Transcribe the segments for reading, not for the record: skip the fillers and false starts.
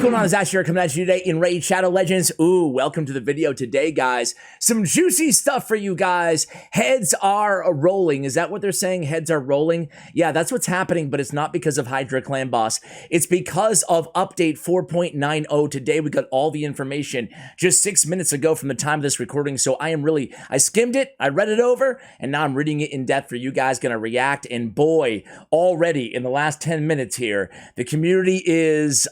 going on? It's Ash here coming at you today in Raid Shadow Legends. Ooh, welcome to the video today, guys. Some juicy stuff for you guys. Heads are rolling. Is that what they're saying? Heads are rolling? Yeah, that's what's happening, but it's not because of Hydra Clan Boss. It's because of update 4.90. Today we got all the information just 6 minutes ago from the time of this recording, so I skimmed it, I read it over, and now I'm reading it in depth for you guys, gonna react, and boy, already in the last 10 minutes here, the community is,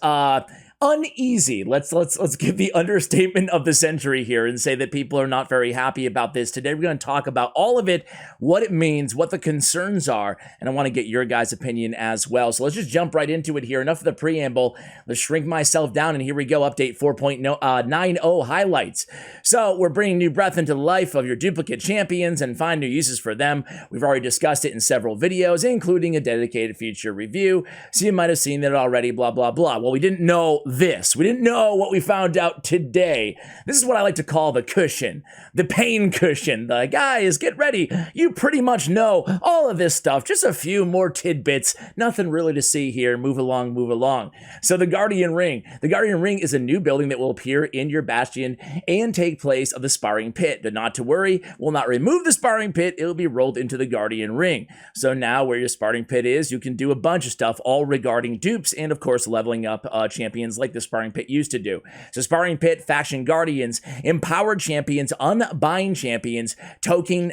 uneasy. Let's give the understatement of the century here and say that people are not very happy about this. Today we're going to talk about all of it, what it means, what the concerns are, and I want to get your guys' opinion as well. So let's just jump right into it here. Enough of the preamble. Let's shrink myself down, and here we go. Update 4.90 highlights. So we're bringing new breath into the life of your duplicate champions and find new uses for them. We've already discussed it in several videos, including a dedicated feature review. So you might have seen it already, blah, blah, blah. Well, we didn't know this. We didn't know what we found out today. This is what I like to call the cushion, the pain cushion. The guys, get ready. You pretty much know all of this stuff. Just a few more tidbits. Nothing really to see here. Move along, move along. So the Guardian Ring. The Guardian Ring is a new building that will appear in your bastion and take place of the sparring pit. But not to worry, we'll not remove the sparring pit. It'll be rolled into the Guardian Ring. So now where your sparring pit is, you can do a bunch of stuff all regarding dupes and of course leveling up champions like the sparring pit used to do. So sparring pit, faction guardians, empowered champions, unbind champions, token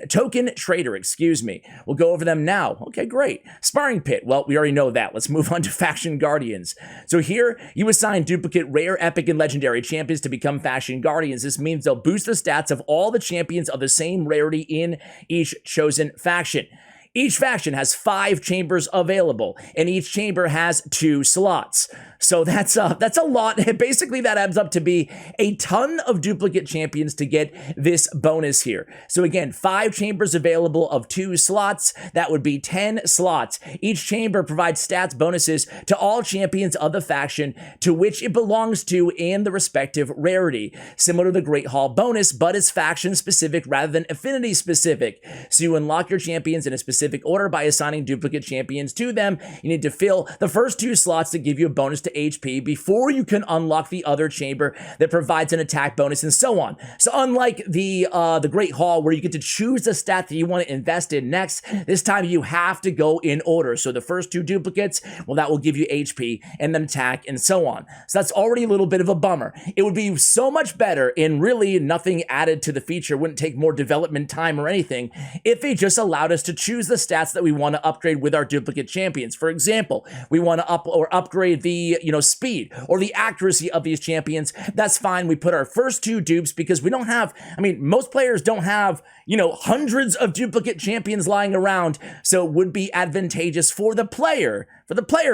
trader, excuse me. We'll go over them now. Okay, great. Sparring pit, well, we already know that. Let's move on to faction guardians. So here, you assign duplicate rare, epic, and legendary champions to become faction guardians. This means they'll boost the stats of all the champions of the same rarity in each chosen faction. Each faction has 5 chambers available, and each chamber has 2 slots. So that's a lot. Basically, that adds up to be a ton of duplicate champions to get this bonus here. So again, 5 chambers available of 2 slots. That would be 10 slots. Each chamber provides stats bonuses to all champions of the faction to which it belongs to and the respective rarity. Similar to the Great Hall bonus, but it's faction specific rather than affinity specific. So you unlock your champions in a specific order by assigning duplicate champions to them. You need to fill the first 2 slots to give you a bonus to HP before you can unlock the other chamber that provides an attack bonus and so on. So unlike the Great Hall where you get to choose the stat that you want to invest in next, this time you have to go in order. So the first 2 duplicates, well, that will give you HP and then attack and so on. So that's already a little bit of a bummer. It would be so much better, and really nothing added to the feature, wouldn't take more development time or anything, if they just allowed us to choose the stats that we want to upgrade with our duplicate champions. For example, we want to upgrade the speed or the accuracy of these champions. That's fine. We put our first 2 dupes because we don't have, most players don't have, hundreds of duplicate champions lying around. So it would be advantageous for the player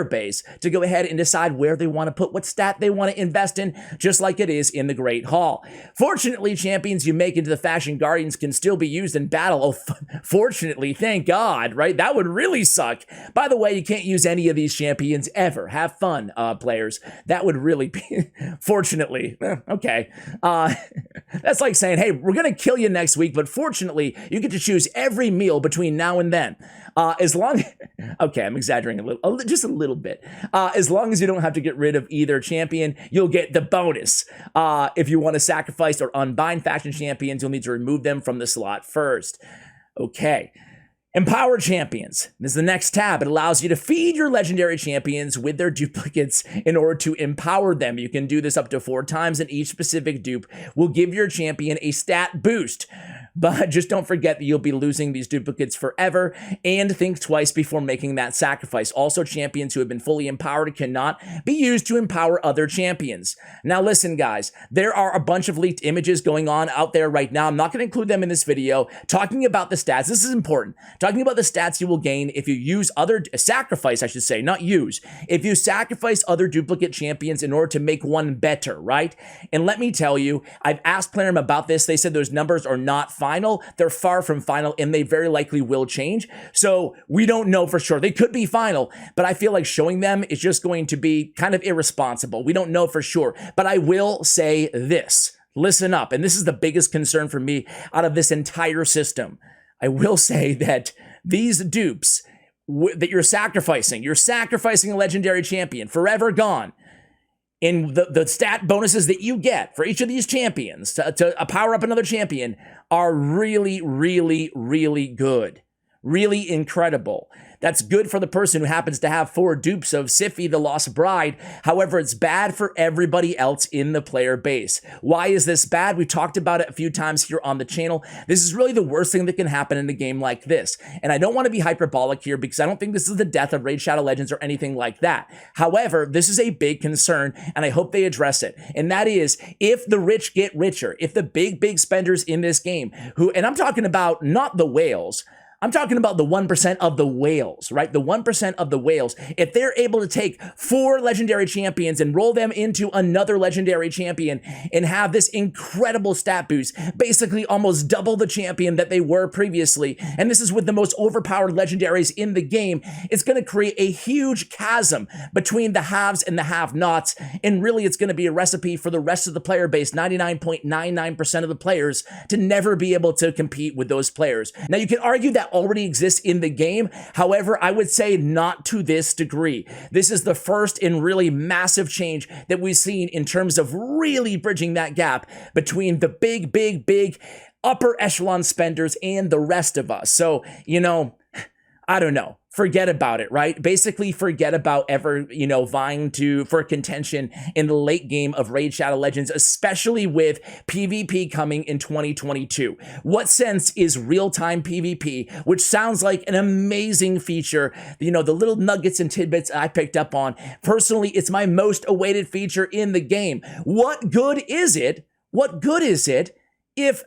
base to go ahead and decide where they want to put what stat they want to invest in, just like it is in the Great Hall. Fortunately, champions you make into the faction guardians can still be used in battle. Oh, fortunately, thank God, right? That would really suck. By the way, you can't use any of these champions ever. Have fun, players. That would really be, fortunately, okay. That's like saying, hey, we're going to kill you next week, but fortunately, you get to choose every meal between now and then. As long, okay, I'm exaggerating just a little bit. As long as you don't have to get rid of either champion, you'll get the bonus. If you want to sacrifice or unbind faction champions, you'll need to remove them from the slot first. Okay. Empower champions. This is the next tab. It allows you to feed your legendary champions with their duplicates in order to empower them. You can do this up to 4 times, and each specific dupe will give your champion a stat boost. But just don't forget that you'll be losing these duplicates forever, and think twice before making that sacrifice. Also, champions who have been fully empowered cannot be used to empower other champions. Now listen, guys, there are a bunch of leaked images going on out there right now. I'm not going to include them in this video. Talking about the stats, this is important. Talking about the stats you will gain if you use sacrifice, I should say, not use. If you sacrifice other duplicate champions in order to make one better, right? And let me tell you, I've asked Plarium about this. They said those numbers are not final. They're far from final, and they very likely will change. So we don't know for sure. They could be final, but I feel like showing them is just going to be kind of irresponsible. We don't know for sure, but I will say this. Listen up, and this is the biggest concern for me out of this entire system. I will say that these dupes that you're sacrificing a legendary champion, forever gone. in the stat bonuses that you get for each of these champions to power up another champion are really, really, really good. Really incredible. That's good for the person who happens to have 4 dupes of Sify the Lost Bride. However, it's bad for everybody else in the player base. Why is this bad? We've talked about it a few times here on the channel. This is really the worst thing that can happen in a game like this. And I don't want to be hyperbolic here because I don't think this is the death of Raid Shadow Legends or anything like that. However, this is a big concern and I hope they address it. And that is, if the rich get richer, if the big spenders in this game and I'm talking about not the whales, I'm talking about the 1% of the whales, right? The 1% of the whales. If they're able to take 4 legendary champions and roll them into another legendary champion and have this incredible stat boost, basically almost double the champion that they were previously, and this is with the most overpowered legendaries in the game, it's going to create a huge chasm between the haves and the have-nots, and really it's going to be a recipe for the rest of the player base, 99.99% of the players, to never be able to compete with those players. Now, you can argue that already exists in the game. However, I would say not to this degree. This is the first and really massive change that we've seen in terms of really bridging that gap between the big upper echelon spenders and the rest of us. So, you know, I don't know. Forget about it, right? Basically, forget about ever, vying for contention in the late game of Raid Shadow Legends, especially with PvP coming in 2022. What sense is real-time PvP, which sounds like an amazing feature, the little nuggets and tidbits I picked up on. Personally, it's my most awaited feature in the game. What good is it? What good is it if,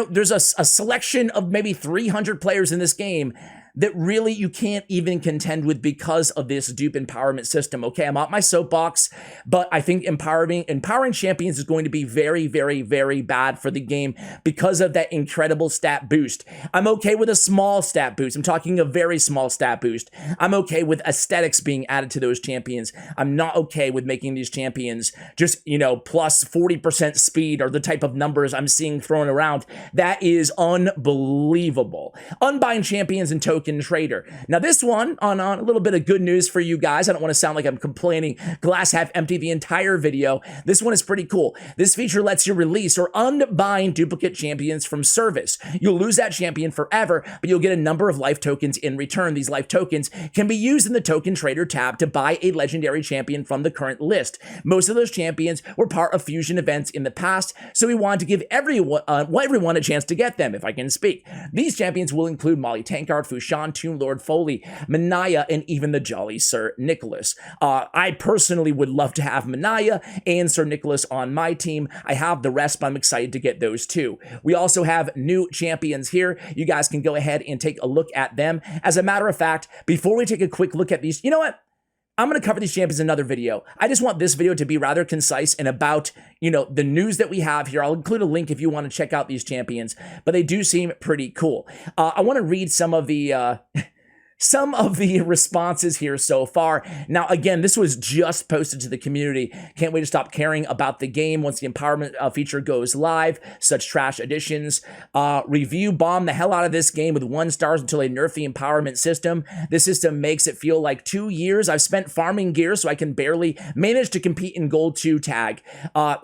there's a selection of maybe 300 players in this game that really you can't even contend with because of this dupe empowerment system? Okay, I'm off my soapbox, but I think empowering champions is going to be very, very, very bad for the game because of that incredible stat boost. I'm okay with a small stat boost. I'm talking a very small stat boost. I'm okay with aesthetics being added to those champions. I'm not okay with making these champions just, plus 40% speed or the type of numbers I'm seeing thrown around. That is unbelievable. Unbind champions and token trader. Now this one, on a little bit of good news for you guys. I don't want to sound like I'm complaining glass half empty the entire video. This one is pretty cool. This feature lets you release or unbind duplicate champions from service. You'll lose that champion forever, but you'll get a number of life tokens in return. These life tokens can be used in the token trader tab to buy a legendary champion from the current list. Most of those champions were part of fusion events in the past, so we wanted to give everyone a chance to get them, if I can speak. These champions will include Molly Tankard, Fushan, Tomb Lord Foley, Manaya, and even the Jolly Sir Nicholas. I personally would love to have Manaya and Sir Nicholas on my team. I have the rest, but I'm excited to get those too. We also have new champions here. You guys can go ahead and take a look at them. As a matter of fact, before we take a quick look at these, you know what? I'm going to cover these champions in another video. I just want this video to be rather concise and about, the news that we have here. I'll include a link if you want to check out these champions, but they do seem pretty cool. I want to read some of the responses here so far. Now, again, this was just posted to the community. Can't wait to stop caring about the game once the empowerment feature goes live. Such trash additions. Review bomb the hell out of this game with 1 stars until they nerf the empowerment system. This system makes it feel like 2 years I've spent farming gear so I can barely manage to compete in Gold 2 tag.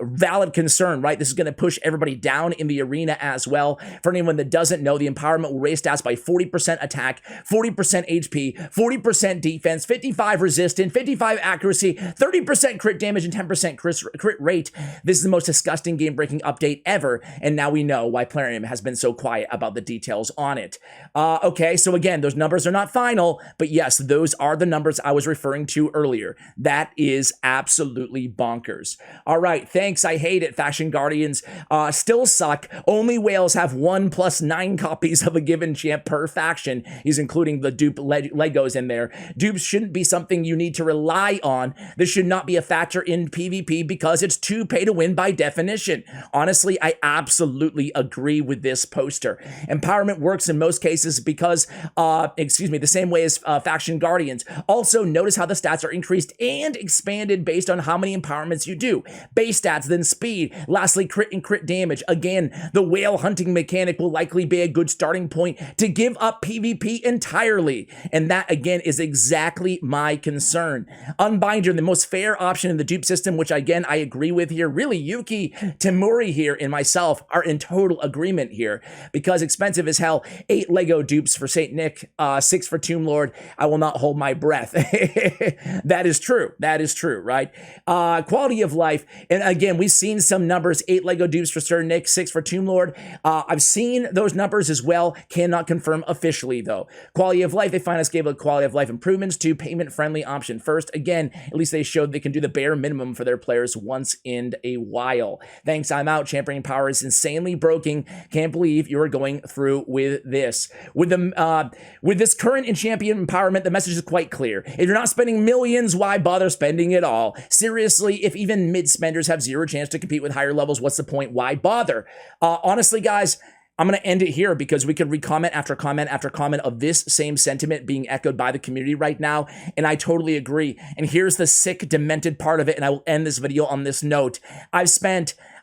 Valid concern, right? This is going to push everybody down in the arena as well. For anyone that doesn't know, the empowerment will raise stats by 40% attack, 40% HP, 40% defense, 55 resistance, 55 accuracy, 30% crit damage, and 10% crit rate. This is the most disgusting game-breaking update ever, and now we know why Plarium has been so quiet about the details on it. Okay, so again, those numbers are not final, but yes, those are the numbers I was referring to earlier. That is absolutely bonkers. All right, thanks, I hate it, Faction Guardians. Still suck. Only whales have 1 + 9 copies of a given champ per faction. He's including the Dupe Legos in there. Dupes shouldn't be something you need to rely on. This should not be a factor in PvP because it's too pay to win by definition. Honestly, I absolutely agree with this poster. Empowerment works in most cases because, the same way as Faction Guardians. Also, notice how the stats are increased and expanded based on how many empowerments you do. Base stats, then speed. Lastly, crit and crit damage. Again, the whale hunting mechanic will likely be a good starting point to give up PvP entirely. efficiently. And that, again, is exactly my concern. Unbinder, the most fair option in the dupe system, which, again, I agree with here. Really, Yuki, Tamuri here, and myself are in total agreement here because expensive as hell. 8 Lego dupes for St. Nick, 6 for Tomb Lord. I will not hold my breath. That is true. That is true, right? Quality of life. And again, we've seen some numbers, 8 Lego dupes for Sir Nick, 6 for Tomb Lord. I've seen those numbers as well. Cannot confirm officially, though. Quality of life, they finally gave a quality of life improvements to payment-friendly option first. Again, at least they showed they can do the bare minimum for their players once in a while. Thanks, I'm out. Champion power is insanely broken. Can't believe you are going through with this. With this current in champion empowerment, the message is quite clear. If you're not spending millions, why bother spending it all? Seriously, if even mid-spenders have zero chance to compete with higher levels, what's the point? Why bother? Honestly, guys, I'm going to end it here because we could read comment after comment after comment of this same sentiment being echoed by the community right now, and I totally agree. And here's the sick, demented part of it, and I will end this video on this note.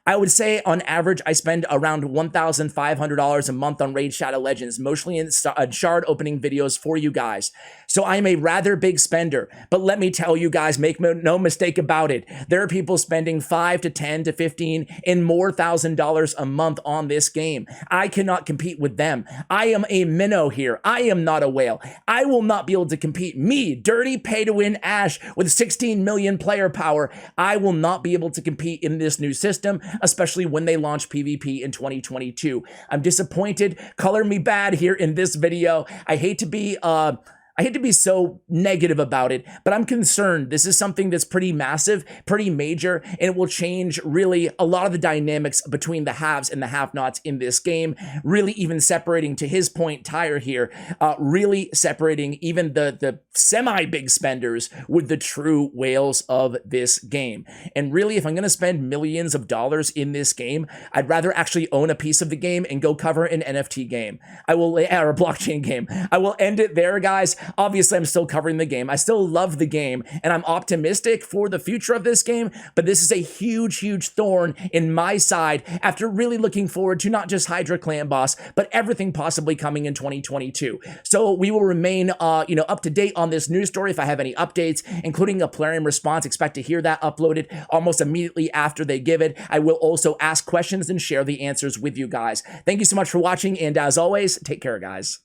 I would say on average, I spend around $1,500 a month on Raid Shadow Legends, mostly in shard opening videos for you guys. So I'm a rather big spender, but let me tell you guys, make no mistake about it. There are people spending $5 to $10 to $15 and more $1,000 a month on this game. I cannot compete with them. I am a minnow here. I am not a whale. I will not be able to compete. Me, dirty pay-to-win Ash with 16 million player power, I will not be able to compete in this new system, especially when they launch PvP in 2022. I'm disappointed. Color me bad here in this video. I hate to be so negative about it, but I'm concerned. This is something that's pretty massive, pretty major, and it will change really a lot of the dynamics between the haves and the have-nots in this game, really even separating, to his point, Tyre here, really separating even the semi-big spenders with the true whales of this game. And really, if I'm going to spend millions of dollars in this game, I'd rather actually own a piece of the game and go cover an NFT game. Or a blockchain game. I will end it there, guys. Obviously, I'm still covering the game. I still love the game, and I'm optimistic for the future of this game, but this is a huge, huge thorn in my side after really looking forward to not just Hydra Clan Boss, but everything possibly coming in 2022. So we will remain, up to date on this news story if I have any updates, including a Plarium response. Expect to hear that uploaded almost immediately after they give it. I will also ask questions and share the answers with you guys. Thank you so much for watching, and as always, take care, guys.